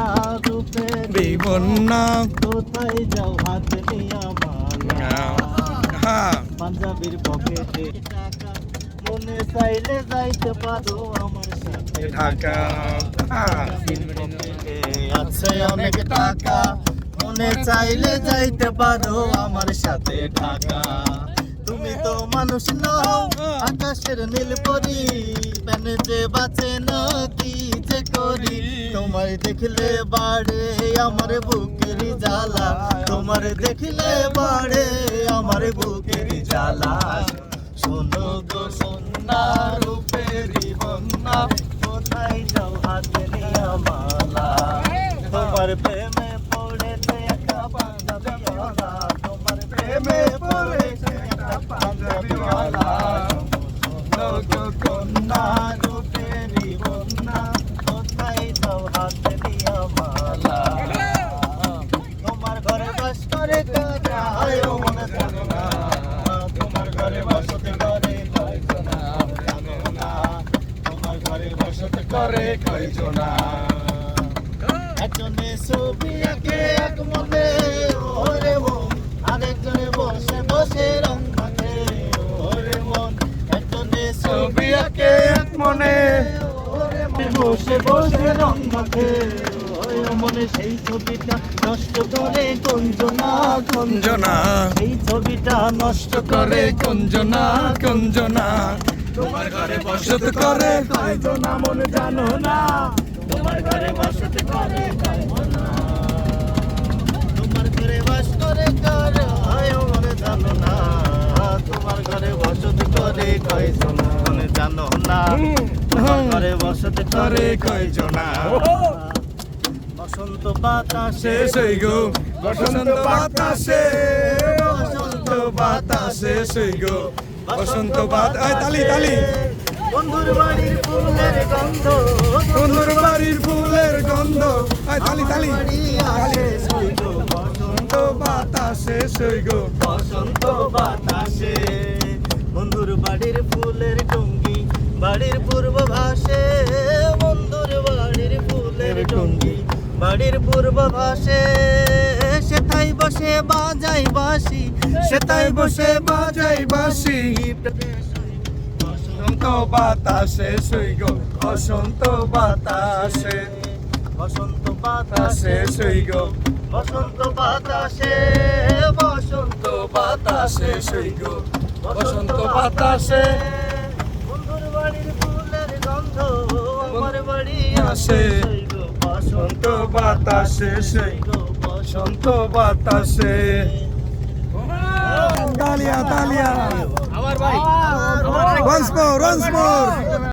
বন্যা রূপে বন্যা কোথায় যাও হাত নিয়া মালা পাঞ্জাবির পকেটে টাকা মনে চাইলে যাইতে পারো আমার সাথে ঢাকা পকেটে আছে অনেক টাকা মনে চাইলে যাইতে পারো আমার সাথে ঢাকা তুমি তো মানুষ নও আকাশের নীল পরি প্যানে যে বাঁচে না কি যে করি তোমায় দেখলে বাড়ে আমার বুকের জ্বালা তোমার দেখলে বাড়ে আমার বুকের জ্বালা শোনো গো সন্ধ্যা রূপেরি বন্যা কোথায় যাও হাতে নিয়া মালা তোমার প্রেমে পড়েছে একটা পাঞ্জাবিওয়ালা তোমার প্রেমে পড়েছে একটা পাঞ্জাবিওয়ালা শোনো গো কন্যা রূপেরি বন্যা কোথায় যাও হাতে নিয়া মালা তোমার ঘরে বাস করে কারা আয়ো মনে জানো না তোমার ঘরে বসতে করে কয়জনা জানো না তোমার ঘরে বসতে করে কয়জনা একজনে ছবি আঁকে এক মনে ওরে মন আরেকজনে বসে বসে রং মাখে ওরে মন একজনে ছবি আঁকে এক মনে ওরে মন বসে বসে রং মাখে ওরে মনে সেই ছবিটা নষ্ট করে কঞ্জনা কঞ্জনা সেই ছবিটা নষ্ট করে কঞ্জনা কঞ্জনা তোমার ঘরে বসত করে কয়জনা মনে জানো না তোমার ঘরে বসত করে কয়জনা তোমার ঘরে বাস করে কার হয় মনে জানো না তোমার ঘরে বসত করে কয়জনা মনে জানো না তোমার ঘরে বসত করে কয়জনা বসন্ত বাতাসে শেষ হই গো বসন্ত বাতাসে বসন্ত বাতাসে সেই গো বসন্ত বাতাস তালি তালি বন্ধুর বাড়ির ফুলের গন্ধ বন্ধুর বাড়ির ফুলের গন্ধ তালি তালি বাড়ি আসে সইগো বসন্ত বাতাসে সেই গো বসন্ত বাতাসে বন্ধুর বাড়ির ফুলের টঙ্গি বাড়ির পূর্ব ভাসে বন্ধুর বাড়ির ফুলের টঙ্গি বাড়ির পূর্ব ভাসে সেথাই বসে বাজাই বাঁশি সেটাই বসে বাজাই বাঁশি বসন্ত বাতাসে সেই গো বসন্ত বাতাসে বসন্ত বাতাসে বাতাসে সেই গো বসন্ত বাতাসে বসন্ত বাতাসে সেই গো বসন্ত বাতাসে বন্ধুর বাড়ির ফুলের গন্ধ আমার বাড়ি আসে। আসে সইগো বসন্ত বাতাসে সেই গো বসন্ত বাতাসে তালিয়া তালিয়া আমার ভাই once more